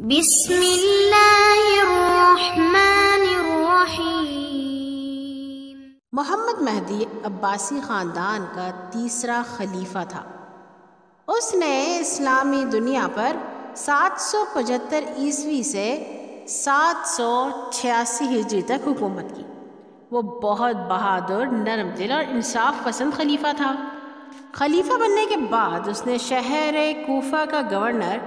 بسم اللہ الرحمن الرحیم۔ محمد مہدی عباسی خاندان کا تیسرا خلیفہ تھا۔ اس نے اسلامی دنیا پر 775 عیسوی سے 786 ہجری تک حکومت کی۔ وہ بہت بہادر، نرم دل اور انصاف پسند خلیفہ تھا۔ خلیفہ بننے کے بعد اس نے شہر کوفہ کا گورنر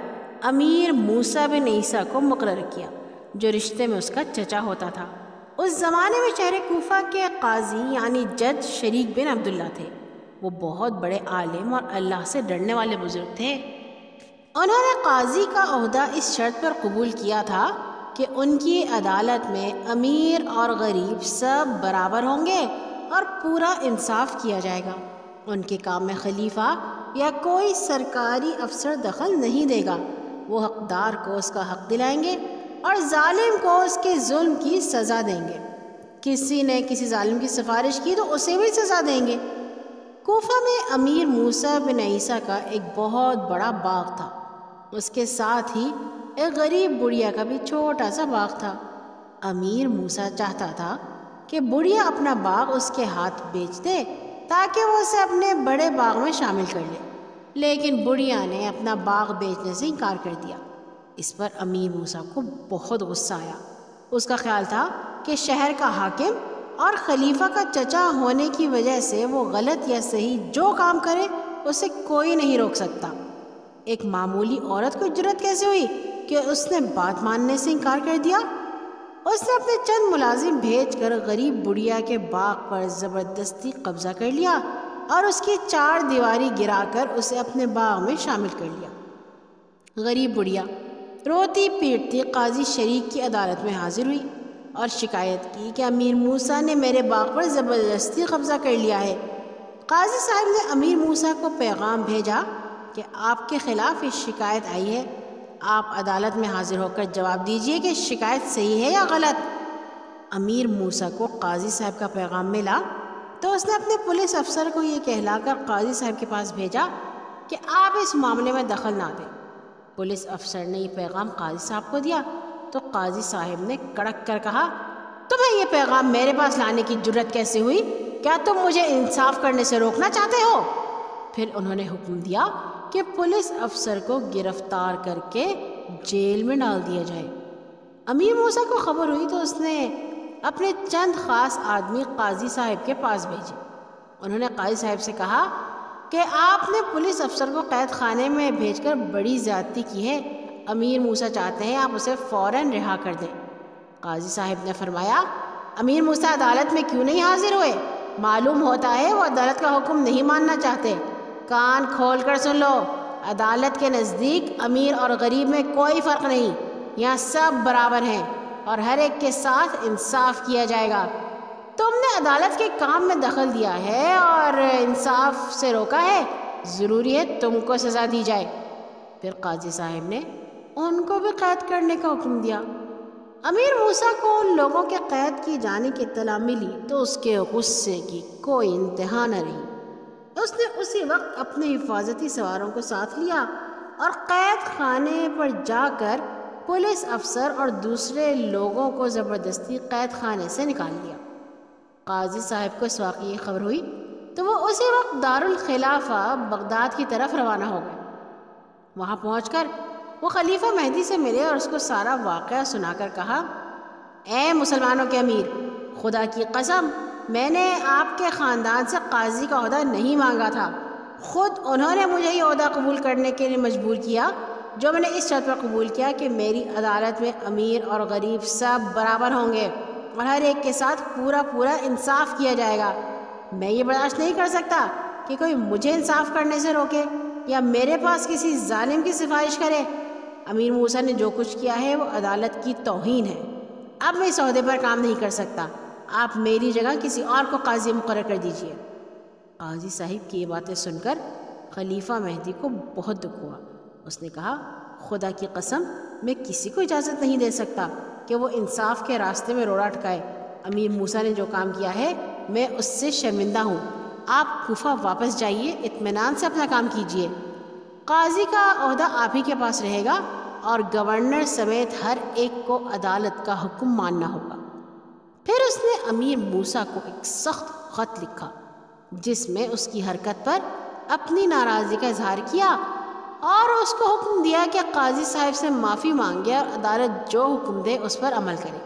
امیر موسیٰ بن عیسیٰ کو مقرر کیا، جو رشتے میں اس کا چچا ہوتا تھا۔ اس زمانے میں شہر کوفہ کے قاضی یعنی جج شریک بن عبداللہ تھے۔ وہ بہت بڑے عالم اور اللہ سے ڈرنے والے بزرگ تھے۔ انہوں نے قاضی کا عہدہ اس شرط پر قبول کیا تھا کہ ان کی عدالت میں امیر اور غریب سب برابر ہوں گے اور پورا انصاف کیا جائے گا۔ ان کے کام میں خلیفہ یا کوئی سرکاری افسر دخل نہیں دے گا۔ وہ حقدار کو اس کا حق دلائیں گے اور ظالم کو اس کے ظلم کی سزا دیں گے۔ کسی نے کسی ظالم کی سفارش کی تو اسے بھی سزا دیں گے۔ کوفہ میں امیر موسیٰ بن عیسیٰ کا ایک بہت بڑا باغ تھا۔ اس کے ساتھ ہی ایک غریب بڑھیا کا بھی چھوٹا سا باغ تھا۔ امیر موسیٰ چاہتا تھا کہ بڑھیا اپنا باغ اس کے ہاتھ بیچ دے تاکہ وہ اسے اپنے بڑے باغ میں شامل کر لے، لیکن بڑھیا نے اپنا باغ بیچنے سے انکار کر دیا۔ اس پر امیر موسیٰ کو بہت غصہ آیا۔ اس کا خیال تھا کہ شہر کا حاکم اور خلیفہ کا چچا ہونے کی وجہ سے وہ غلط یا صحیح جو کام کرے اسے کوئی نہیں روک سکتا۔ ایک معمولی عورت کو جرأت کیسے ہوئی کہ اس نے بات ماننے سے انکار کر دیا؟ اس نے اپنے چند ملازم بھیج کر غریب بڑھیا کے باغ پر زبردستی قبضہ کر لیا اور اس کی 4 دیواری گرا کر اسے اپنے باغ میں شامل کر لیا۔ غریب بڑھیا روتی پیٹتی قاضی شریک کی عدالت میں حاضر ہوئی اور شکایت کی کہ امیر موسیٰ نے میرے باغ پر زبردستی قبضہ کر لیا ہے۔ قاضی صاحب نے امیر موسیٰ کو پیغام بھیجا کہ آپ کے خلاف یہ شکایت آئی ہے، آپ عدالت میں حاضر ہو کر جواب دیجئے کہ شکایت صحیح ہے یا غلط۔ امیر موسیٰ کو قاضی صاحب کا پیغام ملا تو اس نے اپنے پولیس افسر کو یہ کہلا کر قاضی صاحب کے پاس بھیجا کہ آپ اس معاملے میں دخل نہ دیں۔ پولیس افسر نے یہ پیغام قاضی صاحب کو دیا تو قاضی صاحب نے کڑک کر کہا، تمہیں یہ پیغام میرے پاس لانے کی جرأت کیسے ہوئی؟ کیا تم مجھے انصاف کرنے سے روکنا چاہتے ہو؟ پھر انہوں نے حکم دیا کہ پولیس افسر کو گرفتار کر کے جیل میں ڈال دیا جائے۔ امیر موسیٰ کو خبر ہوئی تو اس نے اپنے چند خاص آدمی قاضی صاحب کے پاس بھیجے۔ انہوں نے قاضی صاحب سے کہا کہ آپ نے پولیس افسر کو قید خانے میں بھیج کر بڑی زیادتی کی ہے۔ امیر موسیٰ چاہتے ہیں آپ اسے فوراً رہا کر دیں۔ قاضی صاحب نے فرمایا، امیر موسیٰ عدالت میں کیوں نہیں حاضر ہوئے؟ معلوم ہوتا ہے وہ عدالت کا حکم نہیں ماننا چاہتے۔ کان کھول کر سن لو، عدالت کے نزدیک امیر اور غریب میں کوئی فرق نہیں، یہاں سب برابر ہیں اور ہر ایک کے ساتھ انصاف کیا جائے گا۔ تم نے عدالت کے کام میں دخل دیا ہے اور انصاف سے روکا ہے، ضروری ہے تم کو سزا دی جائے۔ پھر قاضی صاحب نے ان کو بھی قید کرنے کا حکم دیا۔ امیر موسیٰ کو ان لوگوں کے قید کی جانے کی اطلاع ملی تو اس کے غصے کی کوئی انتہا نہ رہی۔ اس نے اسی وقت اپنے حفاظتی سواروں کو ساتھ لیا اور قید خانے پر جا کر پولیس افسر اور دوسرے لوگوں کو زبردستی قید خانے سے نکال لیا۔ قاضی صاحب کو اس واقعے کی خبر ہوئی تو وہ اسی وقت دارالخلافہ بغداد کی طرف روانہ ہو گئے۔ وہاں پہنچ کر وہ خلیفہ مہدی سے ملے اور اس کو سارا واقعہ سنا کر کہا، اے مسلمانوں کے امیر، خدا کی قسم میں نے آپ کے خاندان سے قاضی کا عہدہ نہیں مانگا تھا۔ خود انہوں نے مجھے یہ عہدہ قبول کرنے کے لیے مجبور کیا، جو میں نے اس شرط پر قبول کیا کہ میری عدالت میں امیر اور غریب سب برابر ہوں گے اور ہر ایک کے ساتھ پورا انصاف کیا جائے گا۔ میں یہ برداشت نہیں کر سکتا کہ کوئی مجھے انصاف کرنے سے روکے یا میرے پاس کسی ظالم کی سفارش کرے۔ امیر موسیٰ نے جو کچھ کیا ہے وہ عدالت کی توہین ہے۔ اب میں اس عہدے پر کام نہیں کر سکتا، آپ میری جگہ کسی اور کو قاضی مقرر کر دیجیے۔ قاضی صاحب کی یہ باتیں سن کر خلیفہ مہدی کو بہت دکھ ہوا۔ اس نے کہا، خدا کی قسم میں کسی کو اجازت نہیں دے سکتا کہ وہ انصاف کے راستے میں روڑا اٹکائے۔ امیر موسیٰ نے جو کام کیا ہے میں اس سے شرمندہ ہوں۔ آپ کوفہ واپس جائیے، اطمینان سے اپنا کام کیجیے۔ قاضی کا عہدہ آپ ہی کے پاس رہے گا اور گورنر سمیت ہر ایک کو عدالت کا حکم ماننا ہوگا۔ پھر اس نے امیر موسیٰ کو ایک سخت خط لکھا جس میں اس کی حرکت پر اپنی ناراضگی کا اظہار کیا اور اس کو حکم دیا کہ قاضی صاحب سے معافی مانگے اور عدالت جو حکم دے اس پر عمل کرے۔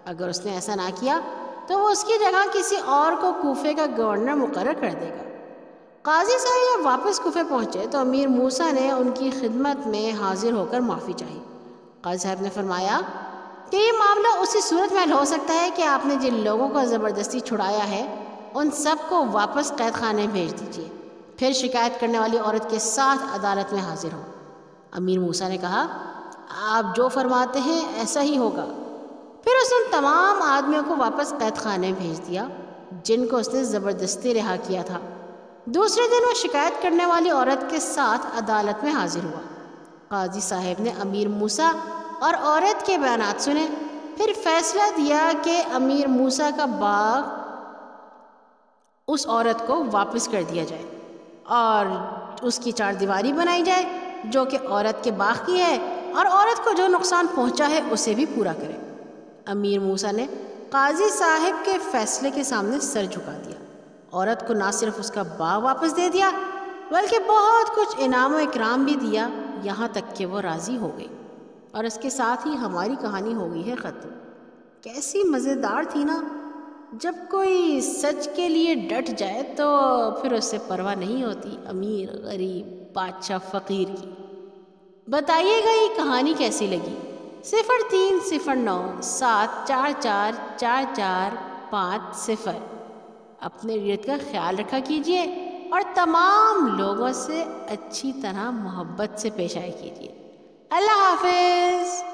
اگر اس نے ایسا نہ کیا تو وہ اس کی جگہ کسی اور کو کوفے کا گورنر مقرر کر دے گا۔ قاضی صاحب جب واپس کوفے پہنچے تو امیر موسیٰ نے ان کی خدمت میں حاضر ہو کر معافی چاہی۔ قاضی صاحب نے فرمایا کہ یہ معاملہ اسی صورت میں حل ہو سکتا ہے کہ آپ نے جن لوگوں کو زبردستی چھڑایا ہے ان سب کو واپس قید خانے بھیج دیجیے، پھر شکایت کرنے والی عورت کے ساتھ عدالت میں حاضر ہوں۔ امیر موسیٰ نے کہا آپ جو فرماتے ہیں ایسا ہی ہوگا۔ پھر اس نے تمام آدمیوں کو واپس قید خانے بھیج دیا جن کو اس نے زبردستی رہا کیا تھا۔ دوسرے دن وہ شکایت کرنے والی عورت کے ساتھ عدالت میں حاضر ہوا۔ قاضی صاحب نے امیر موسیٰ اور عورت کے بیانات سنے، پھر فیصلہ دیا کہ امیر موسیٰ کا باغ اس عورت کو واپس کر دیا جائے اور اس کی چار دیواری بنائی جائے جو کہ عورت کے باغ کی ہے، اور عورت کو جو نقصان پہنچا ہے اسے بھی پورا کرے۔ امیر موسیٰ نے قاضی صاحب کے فیصلے کے سامنے سر جھکا دیا۔ عورت کو نہ صرف اس کا باغ واپس دے دیا بلکہ بہت کچھ انعام و اکرام بھی دیا، یہاں تک کہ وہ راضی ہو گئی۔ اور اس کے ساتھ ہی ہماری کہانی ہو گئی ہے ختم۔ کیسی مزیدار تھی نا! جب کوئی سچ کے لیے ڈٹ جائے تو پھر اس سے پرواہ نہیں ہوتی امیر غریب بادشاہ فقیر کی۔ بتائیے گا یہ کہانی کیسی لگی؟ 0309744445 اپنے ارد کا خیال رکھا کیجیے اور تمام لوگوں سے اچھی طرح محبت سے پیش آیا کیجیے۔ اللہ حافظ۔